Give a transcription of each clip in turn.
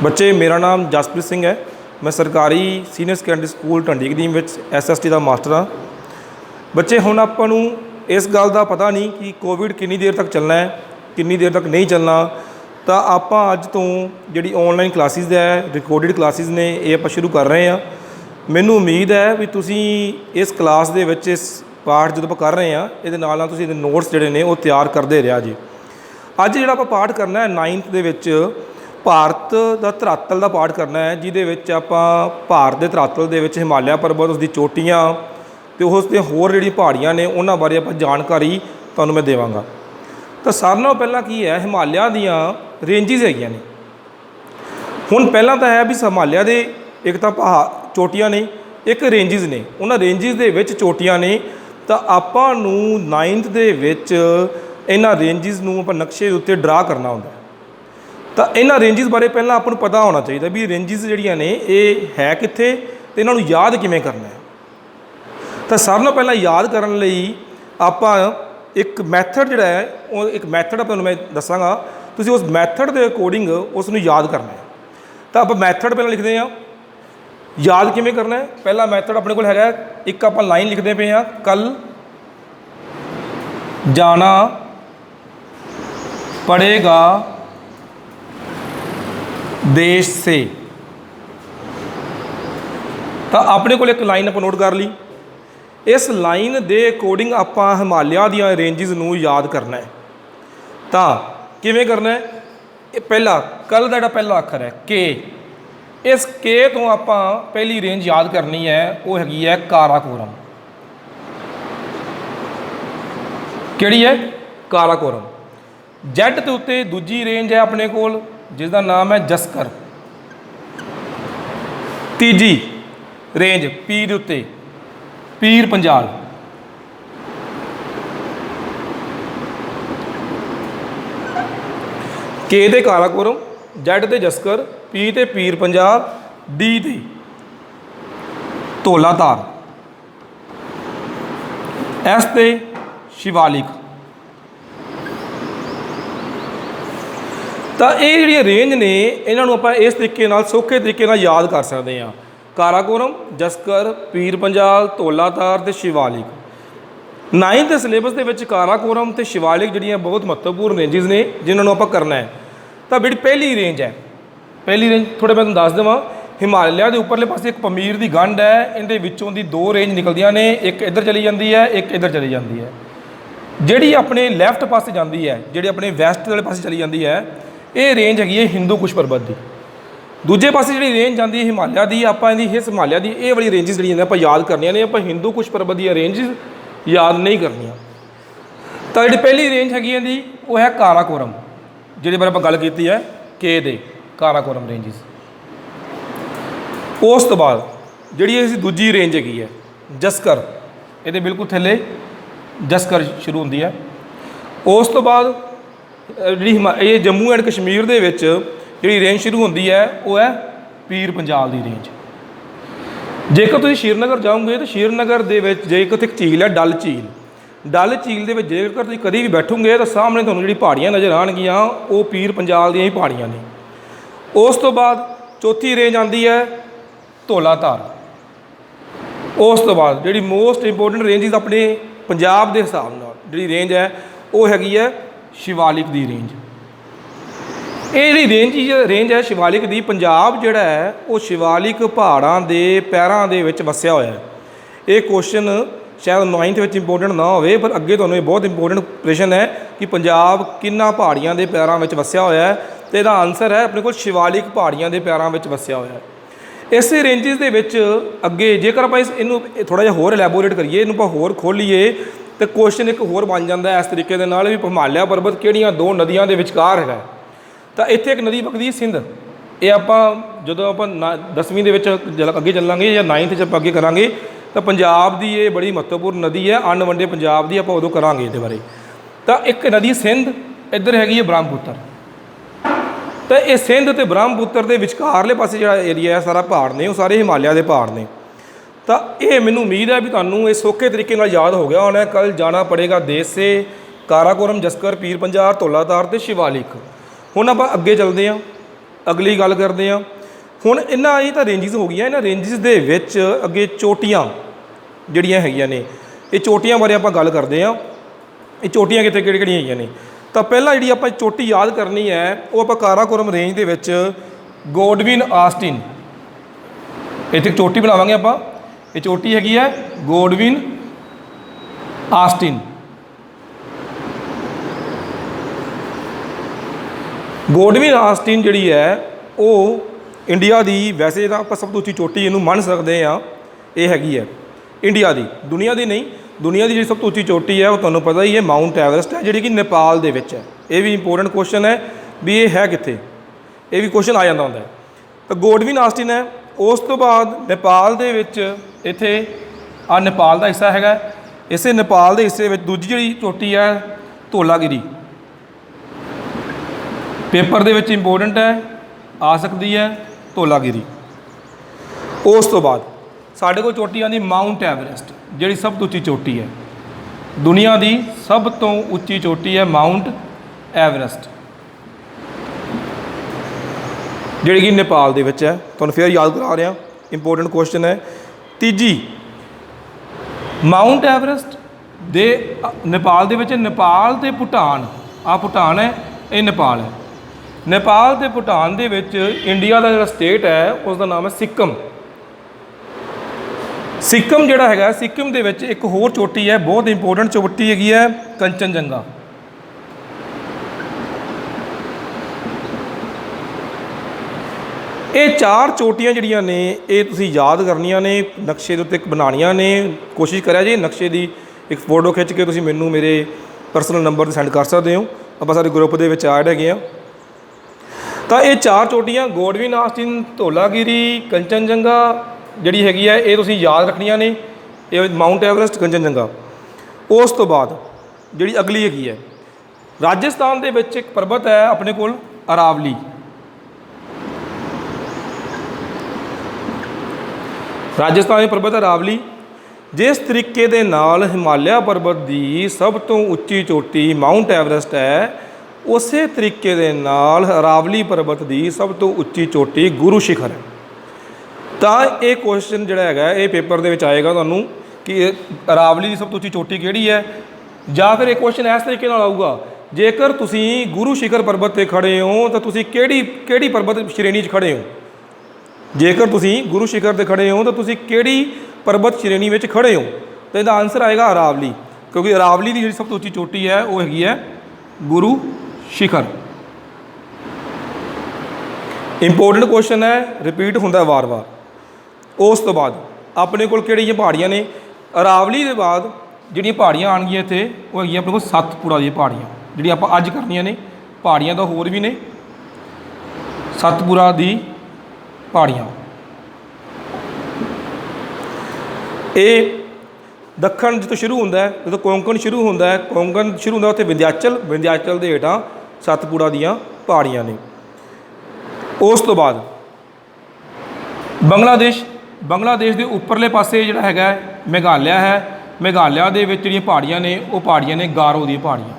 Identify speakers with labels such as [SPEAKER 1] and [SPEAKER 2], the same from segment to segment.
[SPEAKER 1] बच्चे मेरा नाम जसप्रीत सिंह है। मैं सरकारी सीनियर सैकेंडरी स्कूल ढंडी में SST का मास्टर हाँ। बच्चे हुण आपां नूं इस गल का पता नहीं कि कोविड कितनी देर तक चलना है, कितनी देर तक नहीं चलना। तो आपां अज तो जिहड़ी ऑनलाइन क्लासिस है, रिकॉर्डिड क्लासिस ने, ये आपां शुरू कर रहे हैं। मैनूं उम्मीद है भी तुसीं इस क्लास दे विच इस पाठ जो आपां कर रहे हैं ये नाल तुसीं नोट्स जिहड़े ने वो तैयार करते रहा जी। अज जिहड़ा आपां पाठ करना है 9th दे विच भारत का धरातल का पाठ करना है, जिहदे विच आपां भारत के धरातल दे विच हिमालय पर्वत, उसकी चोटियाँ तो उसदे होर जिहड़ी पहाड़ियाँ ने उन्हां बारे आपां जानकारी तुहानूं मैं देवांगा। तो सारे नालों पहलां की है, हिमालय दीयां रेंजिज हैगियां ने। हुण पहलां तां है भी हिमालय दे एक तां चोटियाँ ने, एक रेंजिज ने। उन्हां रेंजिज दे विच चोटियाँ ने। तो आपां नूं 9th दे विच इन्हां रेंजिज नूं आपां नक्शे दे उत्ते ड्रा करना हुंदा है। तो इन्हां रेंजिज बारे पहलां आपां नूं पता होना चाहिए भी रेंजिज जिहड़ियां ने ये है कित्थे ते इन्हां नूं याद किवें करना है। तो सारे नालों पहलां याद करन लई आपां एक मैथड जिहड़ा है वो एक मैथड तुहानूं मैं दस्सांगा, तुसीं उस मैथड के अकॉर्डिंग उसनूं याद करना है। तो आपां मैथड पहलां लिखदे हां, याद किवें करना है। पहला मैथड अपने कोल हैगा, एक आपां लाइन लिखदे पे हां, कल जाना पड़ेगा देश से। तो अपने को एक लाइन आप नोट कर ली। इस लाइन के अकॉर्डिंग आपां हिमालय दीयां रेंजिज नूं याद करना है। तो किवें करना है, पहला कल का पहला अखर है के। इस के तो आपां पहली रेंज याद करनी है, वो हैगी है काराकोरम। किहड़ी है? काराकोरम। जैड के उत्ते दूजी रेंज है अपने कोल जिसका नाम है जस्कर। तीजी रेंज पी दे उत्ते पीर पंजाल। के दे काराकोरम, जैड ते जस्कर, पी ते पीर पंजाल, डी ते धौलाधार, एस ते शिवालिक। तो ये जिहड़ियां रेंज ने इन्हों आप इस तरीके नाल सौखे तरीके नाल याद कर सकते हैं। काराकोरम, जस्कर, पीर पंजाल, धौलाधार ते शिवालिक। 9th के सिलेबस के विच काराकोरम ते शिवालिक जिहड़ियां बहुत महत्वपूर्ण रेंजिज ने जिन्होंने आप करना है। तो जिहड़ी पहली रेंज है, पहली रेंज थोड़े मैं तुहानूं दस देवां। हिमालय के उपरले पासे एक पमीर की गंढ है, इहदे विचों दी दो रेंज निकलदियां ने, एक इधर चली जाती है, एक इधर चली जाती है। जिहड़ी अपने लैफ्ट पासे जाती है, जिहड़ी अपने वैसट वाले पासे चली जाती है, ये रेंज हैगी है हिंदू कुश पर्बत की। दूजे पासे जी रेंज आती है हिमालय की, आप इस हिमालय की ये वाली रेंजिज जी आप याद करनिया ने, आप हिंदू कुश पर्बत दी रेंजिज याद नहीं करनिया। तो जी पहली रेंज हैगी जी वो है काराकोरम, जिहदे बारे आप गल की है के दे काराकोरम रेंजिज। उस तो बाद जी दूजी रेंज हैगी है जस्कर, ये बिल्कुल थले जस्कर शुरू होती है। उस तो बाद जी ये जम्मू एंड कश्मीर दे विच जिहड़ी रेंज शुरू होती है वो है पीर पंजाल की रेंज। जेकर तुसीं श्रीनगर जाओगे तो श्रीनगर दे विच जेकर एक झील है डल झील, डल झील दे विच जेकर तुसीं कभी भी बैठोगे तो सामने तुहानूं जिहड़ी पहाड़ियां नज़र आउणगियां वो पीर पंजाल दी ही पहाड़ियां ने। उस तो बाद चौथी रेंज आती है धौलाधार। उस तो बाद जिहड़ी मोस्ट इंपोर्टेंट रेंजिज अपने पंजाब के हिसाब नाल जिहड़ी रेंज है वो हैगी है शिवालिक की रेंज। ये जी रेंज है शिवालिक की, पंजाब जिहड़ा है वो शिवालिक पहाड़ों के पैरों के विच वसिया होया है। ये क्वेश्चन शायद 9th विच इंपोर्टेंट ना होवे, पर अगे तुहानूं ये बहुत इंपोर्टेंट प्रश्न है कि पंजाब किन्ना पहाड़ियां के पैरों में वसिया होया है। तो इसका आंसर है अपने को शिवालिक पहाड़ियां के पैरों में वसिया होया है। इस रेंजिज के विच अगे जेकर आप इनू थोड़ा जिहा होर एलैबोरेट करिए, इनू आप होर खोलीए तो क्वेश्चन एक होर बन जाता है इस तरीके के नाल भी हिमालय पर्वत किहड़ियां दो नदियों के विचकार है। तो इत्थे एक नदी वगदी है सिंध। ये आपां जदों आपां 10वीं दे विच अगे चलांगे या 9th च अगे करांगे तो पंजाब की ये बड़ी महत्वपूर्ण नदी है, अन वंडे पंजाब की आपां उदों करांगे इहदे बारे। तो एक नदी सिंध, इधर हैगी है ब्रह्मपुत्र। तो ये सिंध ते ब्रह्मपुत्र के विचकारले पासे जिहड़ा एरिया है सारा पहाड़ ने, वो सारे हिमालय के पहाड़ ने। तो ये मैनूं उम्मीद है भी तुहानूं ये सौखे तरीके नाल याद हो गया होना। कल जाना पड़ेगा देश से, काराकोरम, जस्कर, पीर पंजाल, धौलाधार ते शिवालिक। हुण आपां अगे चलदे हां। ਅਗਲੀ ਗੱਲ ਕਰਦੇ ਹਾਂ ਹੁਣ ਇਹਨਾਂ ਇਹ ਤਾਂ ਰੇਂਜਿਸ ਹੋ ਗਈਆਂ। ਇਹਨਾਂ ਰੇਂਜਿਸ ਦੇ ਵਿੱਚ ਅੱਗੇ ਚੋਟੀਆਂ ਜਿਹੜੀਆਂ ਹੈਗੀਆਂ ਨੇ, ਇਹ ਚੋਟੀਆਂ ਬਾਰੇ ਆਪਾਂ ਗੱਲ ਕਰਦੇ ਹਾਂ। ਇਹ ਚੋਟੀਆਂ ਕਿੱਥੇ ਕਿਹੜੀਆਂ ਹੈਗੀਆਂ ਨੇ? ਤਾਂ ਪਹਿਲਾਂ ਜਿਹੜੀ ਆਪਾਂ ਚੋਟੀ ਯਾਦ ਕਰਨੀ ਹੈ ਉਹ ਆਪਾਂ ਕਾਰਾਕੋਰਮ ਰੇਂਜ ਦੇ ਵਿੱਚ ਗੋਡਵਿਨ ਆਸਟਿਨ, ਇੱਥੇ ਚੋਟੀ ਬਣਾਵਾਂਗੇ ਆਪਾਂ। ਇਹ ਚੋਟੀ ਹੈਗੀ ਹੈ ਗੋਡਵਿਨ ਆਸਟਿਨ। ਗੋਡਵਿਨ ਆਸਟਿਨ ਜਿਹੜੀ ਹੈ ਉਹ ਇੰਡੀਆ ਦੀ, ਵੈਸੇ ਤਾਂ ਆਪਾਂ ਸਭ ਤੋਂ ਉੱਚੀ ਚੋਟੀ ਇਹਨੂੰ ਮੰਨ ਸਕਦੇ ਹਾਂ, ਇਹ ਹੈਗੀ ਹੈ ਇੰਡੀਆ ਦੀ, ਦੁਨੀਆ ਦੀ ਨਹੀਂ। ਦੁਨੀਆ ਦੀ ਜਿਹੜੀ ਸਭ ਤੋਂ ਉੱਚੀ ਚੋਟੀ ਹੈ ਉਹ ਤੁਹਾਨੂੰ ਪਤਾ ਹੀ ਹੈ ਮਾਊਂਟ ਐਵਰੈਸਟ ਹੈ, ਜਿਹੜੀ ਕਿ ਨੇਪਾਲ ਦੇ ਵਿੱਚ ਹੈ। ਇਹ ਵੀ ਇੰਪੋਰਟੈਂਟ ਕੁਐਸਚਨ ਹੈ ਵੀ ਇਹ ਹੈ ਕਿੱਥੇ, ਇਹ ਵੀ ਕੁਐਸਚਨ ਆ ਜਾਂਦਾ ਹੁੰਦਾ ਹੈ। ਤਾਂ ਗੋਡਵਿਨ ਆਸਟਿਨ ਹੈ। ਉਸ ਤੋਂ ਬਾਅਦ ਨੇਪਾਲ ਦੇ ਵਿੱਚ, ਇੱਥੇ ਆ ਨੇਪਾਲ ਦਾ ਹਿੱਸਾ ਹੈਗਾ, ਇਸੇ ਨੇਪਾਲ ਦੇ ਹਿੱਸੇ ਵਿੱਚ ਦੂਜੀ ਜਿਹੜੀ ਚੋਟੀ ਹੈ ਧੌਲਾਗਿਰੀ, ਪੇਪਰ ਦੇ ਵਿੱਚ ਇੰਪੋਰਟੈਂਟ ਹੈ, ਆ ਸਕਦੀ ਹੈ ਧੌਲਾਗਿਰੀ। ਉਸ ਤੋਂ ਬਾਅਦ ਸਾਡੇ ਕੋਲ ਚੋਟੀ ਆਉਂਦੀ ਮਾਊਂਟ ਐਵਰੈਸਟ, ਜਿਹੜੀ ਸਭ ਤੋਂ ਉੱਚੀ ਚੋਟੀ ਹੈ ਦੁਨੀਆ ਦੀ, ਸਭ ਤੋਂ ਉੱਚੀ ਚੋਟੀ ਹੈ ਮਾਊਂਟ ਐਵਰੈਸਟ, ਜਿਹੜੀ ਕਿ ਨੇਪਾਲ ਦੇ ਵਿੱਚ ਹੈ। ਤੁਹਾਨੂੰ ਫਿਰ ਯਾਦ ਕਰਾ ਰਿਹਾ, ਇੰਪੋਰਟੈਂਟ ਕੁਐਸਚਨ ਹੈ। ਤੀਜੀ ਮਾਊਂਟ ਐਵਰੈਸਟ ਦੇ ਨੇਪਾਲ ਦੇ ਵਿੱਚ, ਨੇਪਾਲ ਤੇ ਭੂਟਾਨ, ਆ ਭੂਟਾਨ ਹੈ, ਇਹ ਨੇਪਾਲ ਹੈ। ਨੇਪਾਲ ਤੇ ਭੂਟਾਨ ਦੇ ਵਿੱਚ ਇੰਡੀਆ ਦਾ ਜਿਹੜਾ ਸਟੇਟ ਹੈ ਉਸ ਦਾ ਨਾਮ ਹੈ ਸਿੱਕਮ। ਸਿੱਕਮ ਜਿਹੜਾ ਹੈਗਾ, ਸਿੱਕਮ ਦੇ ਵਿੱਚ ਇੱਕ ਹੋਰ ਚੋਟੀ ਹੈ, ਬਹੁਤ ਇੰਪੋਰਟੈਂਟ ਚੋਟੀ ਹੈਗੀ ਹੈ, ਕੰਚਨਜੰਗਾ। ਇਹ ਚਾਰ ਚੋਟੀਆਂ ਜਿਹੜੀਆਂ ਨੇ ਇਹ ਤੁਸੀਂ ਯਾਦ ਕਰਨੀਆਂ ਨੇ, ਨਕਸ਼ੇ ਦੇ ਉੱਤੇ ਬਣਾਉਣੀਆਂ ਨੇ। ਕੋਸ਼ਿਸ਼ ਕਰਿਆ ਜੀ ਨਕਸ਼ੇ ਦੀ ਇੱਕ ਫੋਟੋ ਖਿੱਚ ਕੇ ਤੁਸੀਂ ਮੈਨੂੰ ਮੇਰੇ ਪਰਸਨਲ ਨੰਬਰ 'ਤੇ ਸੈਂਡ ਕਰ ਸਕਦੇ ਹੋ, ਆਪਾਂ ਸਾਡੇ ਗਰੁੱਪ ਦੇ ਵਿੱਚ ਐਡ ਹੈਗੇ ਆ। ਤਾਂ ਇਹ ਚਾਰ ਚੋਟੀਆਂ ਗੋਡਵਿਨ ਆਸਟਿਨ, ਧੌਲਾਗਿਰੀ, ਕੰਚਨਜੰਗਾ ਜਿਹੜੀ ਹੈਗੀ ਹੈ ਇਹ ਤੁਸੀਂ ਯਾਦ ਰੱਖਣੀਆਂ ਨੇ, ਇਹ ਮਾਊਂਟ ਐਵਰੈਸਟ, ਕੰਚਨਜੰਗਾ। ਉਸ ਤੋਂ ਬਾਅਦ ਜਿਹੜੀ ਅਗਲੀ ਹੈਗੀ ਹੈ ਰਾਜਸਥਾਨ ਦੇ ਵਿੱਚ ਇੱਕ ਪਰਬਤ ਹੈ ਆਪਣੇ ਕੋਲ ਅਰਾਵਲੀ। ਰਾਜਸਥਾਨ ਦੀ ਪਰਬਤ ਅਰਾਵਲੀ, ਜਿਸ ਤਰੀਕੇ ਦੇ ਨਾਲ ਹਿਮਾਲਿਆ ਪਰਬਤ ਦੀ ਸਭ ਤੋਂ ਉੱਚੀ ਚੋਟੀ ਮਾਊਂਟ ਐਵਰੈਸਟ ਹੈ, ਉਸੇ ਤਰੀਕੇ ਦੇ ਨਾਲ ਅਰਾਵਲੀ ਪਰਬਤ ਦੀ ਸਭ ਤੋਂ ਉੱਚੀ ਚੋਟੀ ਗੁਰੂ ਸ਼ਿਖਰ ਹੈ। ਤਾਂ ਇਹ ਕੁਐਸਚਨ ਜਿਹੜਾ ਹੈਗਾ ਇਹ ਪੇਪਰ ਦੇ ਵਿੱਚ ਆਏਗਾ ਤੁਹਾਨੂੰ ਕਿ ਅਰਾਵਲੀ ਦੀ ਸਭ ਤੋਂ ਉੱਚੀ ਚੋਟੀ ਕਿਹੜੀ ਹੈ, ਜਾਂ ਫਿਰ ਇਹ ਕੁਐਸਚਨ ਇਸ ਤਰੀਕੇ ਨਾਲ ਆਊਗਾ, ਜੇਕਰ ਤੁਸੀਂ ਗੁਰੂ ਸ਼ਿਖਰ ਪਰਬਤ 'ਤੇ ਖੜ੍ਹੇ ਹੋ ਤਾਂ ਤੁਸੀਂ ਕਿਹੜੀ ਪਰਬਤ ਸ਼੍ਰੇਣੀ 'ਚ ਖੜ੍ਹੇ ਹੋ। ਜੇਕਰ ਤੁਸੀਂ ਗੁਰੂ ਸ਼ਿਖਰ 'ਤੇ ਖੜ੍ਹੇ ਹੋ ਤਾਂ ਤੁਸੀਂ ਕਿਹੜੀ ਪਰਬਤ ਸ਼੍ਰੇਣੀ ਵਿੱਚ ਖੜ੍ਹੇ ਹੋ, ਤਾਂ ਇਹਦਾ ਆਨਸਰ ਆਏਗਾ ਅਰਾਵਲੀ, ਕਿਉਂਕਿ ਅਰਾਵਲੀ ਦੀ ਜਿਹੜੀ ਸਭ ਤੋਂ ਉੱਚੀ ਚੋਟੀ ਹੈ ਉਹ ਹੈਗੀ ਹੈ ਗੁਰੂ ਸ਼ਿਖਰ। ਇੰਪੋਰਟੈਂਟ ਕੁਐਸਚਨ ਹੈ, ਰਿਪੀਟ ਹੁੰਦਾ ਵਾਰ-ਵਾਰ। ਉਸ ਤੋਂ ਬਾਅਦ ਆਪਣੇ ਕੋਲ ਕਿਹੜੀਆਂ ਪਹਾੜੀਆਂ ਨੇ? ਅਰਾਵਲੀ ਦੇ ਬਾਅਦ ਜਿਹੜੀਆਂ ਪਹਾੜੀਆਂ ਆਉਣਗੀਆਂ ਇੱਥੇ ਉਹ ਹੈਗੀਆਂ ਆਪਣੇ ਕੋਲ ਸੱਤਪੁੜਾ ਦੀਆਂ ਪਹਾੜੀਆਂ, ਜਿਹੜੀਆਂ ਆਪਾਂ ਅੱਜ ਕਰਨੀਆਂ ਨੇ। ਪਹਾੜੀਆਂ ਤਾਂ ਹੋਰ ਵੀ ਨੇ, ਸੱਤਪੁੜਾ ਦੀ ਪਹਾੜੀਆਂ, ਇਹ ਦੱਖਣ ਜਿੱਥੋਂ ਸ਼ੁਰੂ ਹੁੰਦਾ ਹੈ, ਜਦੋਂ ਕੋਂਕਣ ਸ਼ੁਰੂ ਹੁੰਦਾ ਹੈ, ਕੋਂਕਣ ਸ਼ੁਰੂ ਹੁੰਦਾ ਉੱਥੇ ਵਿੰਧਿਆਚਲ ਦੇ ਹੇਠਾਂ ਸੱਤਪੁੜਾ ਦੀਆਂ ਪਹਾੜੀਆਂ ਨੇ। ਉਸ ਤੋਂ ਬਾਅਦ ਬੰਗਲਾਦੇਸ਼ ਦੇ ਉੱਪਰਲੇ ਪਾਸੇ ਜਿਹੜਾ ਹੈਗਾ ਮੇਘਾਲਿਆ ਹੈ। ਮੇਘਾਲਿਆ ਦੇ ਵਿੱਚ ਜਿਹੜੀਆਂ ਪਹਾੜੀਆਂ ਨੇ ਉਹ ਪਹਾੜੀਆਂ ਨੇ ਗਾਰੋ ਦੀਆਂ ਪਹਾੜੀਆਂ।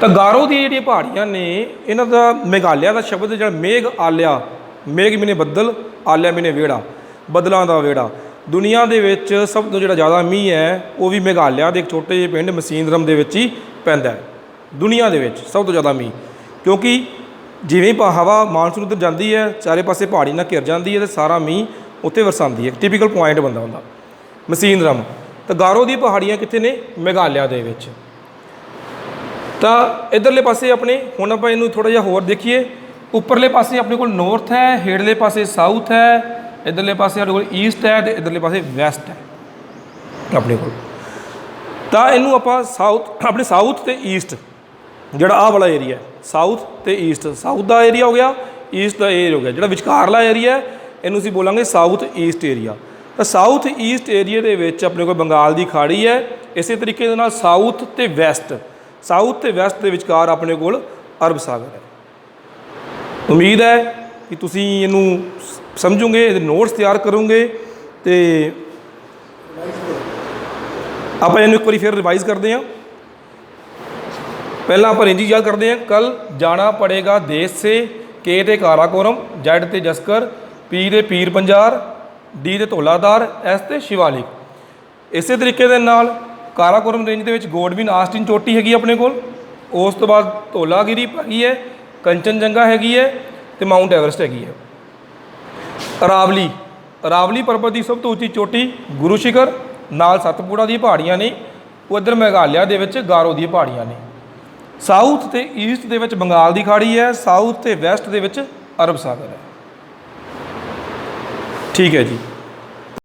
[SPEAKER 1] ਤਾਂ ਗਾਰੋ ਦੀਆਂ ਜਿਹੜੀਆਂ ਪਹਾੜੀਆਂ ਨੇ ਇਹਨਾਂ ਦਾ ਮੇਘਾਲਿਆ ਦਾ ਸ਼ਬਦ ਜਿਹੜਾ ਮੇਘ ਆਲਿਆ, ਮੇਘ ਮੀਨੇ ਬੱਦਲ, ਆਲਿਆ ਮੀਨੇ ਵਿਹੜਾ, ਬੱਦਲਾਂ ਦਾ ਵਿਹੜਾ। ਦੁਨੀਆ ਦੇ ਵਿੱਚ ਸਭ ਤੋਂ ਜਿਹੜਾ ਜ਼ਿਆਦਾ ਮੀਂਹ ਹੈ ਉਹ ਵੀ ਮੇਘਾਲਿਆ ਦੇ ਇੱਕ ਛੋਟੇ ਜਿਹੇ ਪਿੰਡ ਮਸੀਨਰਮ ਦੇ ਵਿੱਚ ਹੀ ਪੈਂਦਾ ਹੈ। ਦੁਨੀਆ ਦੇ ਵਿੱਚ ਸਭ ਤੋਂ ਜ਼ਿਆਦਾ ਮੀਂਹ, ਕਿਉਂਕਿ ਜਿਵੇਂ ਹਵਾ ਮਾਨਸੂਨ ਉੱਧਰ ਜਾਂਦੀ ਹੈ ਚਾਰੇ ਪਾਸੇ ਪਹਾੜੀ ਨਾਲ ਘਿਰ ਜਾਂਦੀ ਹੈ ਅਤੇ ਸਾਰਾ ਮੀਂਹ ਉੱਥੇ ਵਰਸਾਉਂਦੀ ਹੈ। ਇੱਕ ਟਿਪੀਕਲ ਪੁਆਇੰਟ ਬੰਦਾ ਹੁੰਦਾ ਮਸੀਨਰਮ। ਤਾਂ ਗਾਰੋ ਦੀ ਪਹਾੜੀਆਂ ਕਿੱਥੇ ਨੇ? ਮੇਘਾਲਿਆ ਦੇ ਵਿੱਚ। ਤਾਂ ਇੱਧਰਲੇ ਪਾਸੇ ਆਪਣੇ, ਹੁਣ ਆਪਾਂ ਇਹਨੂੰ ਥੋੜ੍ਹਾ ਜਿਹਾ ਹੋਰ ਦੇਖੀਏ, ਉੱਪਰਲੇ ਪਾਸੇ ਆਪਣੇ ਕੋਲ ਨੌਰਥ ਹੈ, ਹੇਠਲੇ ਪਾਸੇ ਸਾਊਥ ਹੈ, ਇੱਧਰਲੇ ਪਾਸੇ ਸਾਡੇ ਕੋਲ ਈਸਟ ਹੈ ਅਤੇ ਇੱਧਰਲੇ ਪਾਸੇ ਵੈਸਟ ਹੈ ਆਪਣੇ ਕੋਲ। ਤਾਂ ਇਹਨੂੰ ਆਪਾਂ ਆਪਣੇ ਸਾਊਥ ਅਤੇ ਈਸਟ ਜਿਹੜਾ ਆਹ ਵਾਲਾ ਏਰੀਆ, ਸਾਊਥ ਅਤੇ ਈਸਟ, ਸਾਊਥ ਦਾ ਏਰੀਆ ਹੋ ਗਿਆ, ਈਸਟ ਦਾ ਏਰੀਆ ਹੋ ਗਿਆ। ਜਿਹੜਾ ਵਿਚਕਾਰਲਾ ਏਰੀਆ ਇਹਨੂੰ ਅਸੀਂ ਬੋਲਾਂਗੇ ਸਾਊਥ ਈਸਟ ਏਰੀਆ। ਤਾਂ ਸਾਊਥ ਈਸਟ ਏਰੀਆ ਦੇ ਵਿੱਚ ਆਪਣੇ ਕੋਲ ਬੰਗਾਲ ਦੀ ਖਾੜੀ ਹੈ। ਇਸੇ ਤਰੀਕੇ ਦੇ ਨਾਲ ਸਾਊਥ ਅਤੇ ਵੈਸਟ ਦੇ ਵਿਚਕਾਰ ਆਪਣੇ ਕੋਲ ਅਰਬ ਸਾਗਰ ਹੈ। ਉਮੀਦ ਹੈ ਕਿ ਤੁਸੀਂ ਇਹਨੂੰ ਸਮਝੋਗੇ, ਇਹਦੇ ਨੋਟਸ ਤਿਆਰ ਕਰੋਗੇ ਅਤੇ ਆਪਾਂ ਇਹਨੂੰ ਇੱਕ ਵਾਰੀ ਫਿਰ ਰਿਵਾਈਜ਼ ਕਰਦੇ ਹਾਂ। पहला आप रेंज याद करते हैं। कल जाना पड़ेगा देश से, के ते काराकोरम, जैड ते जस्कर, पी ते पीर पंजार, डी ते धौलाधार, एस ते शिवालिक। इस तरीके दे नाल काराकोरम रेंज के गोडविन आस्टिन चोटी हैगी अपने कोल, उस तो बाद धौलागिरी हैगी है, कंचनजंगा हैगी है तो माउंट एवरेस्ट हैगी है। अरावली, अरावली पर्वत की सब तो उच्ची चोटी गुरु शिखर, नाल सतपुड़ा दी पहाड़ियाँ ने, उधर मेघालय दे विच गारो दी पहाड़ियाँ ने। साउथ ते ईस्ट दे विच बंगाल की खाड़ी है, साउथ ते वैसट दे विच अरब सागर है। ठीक है जी।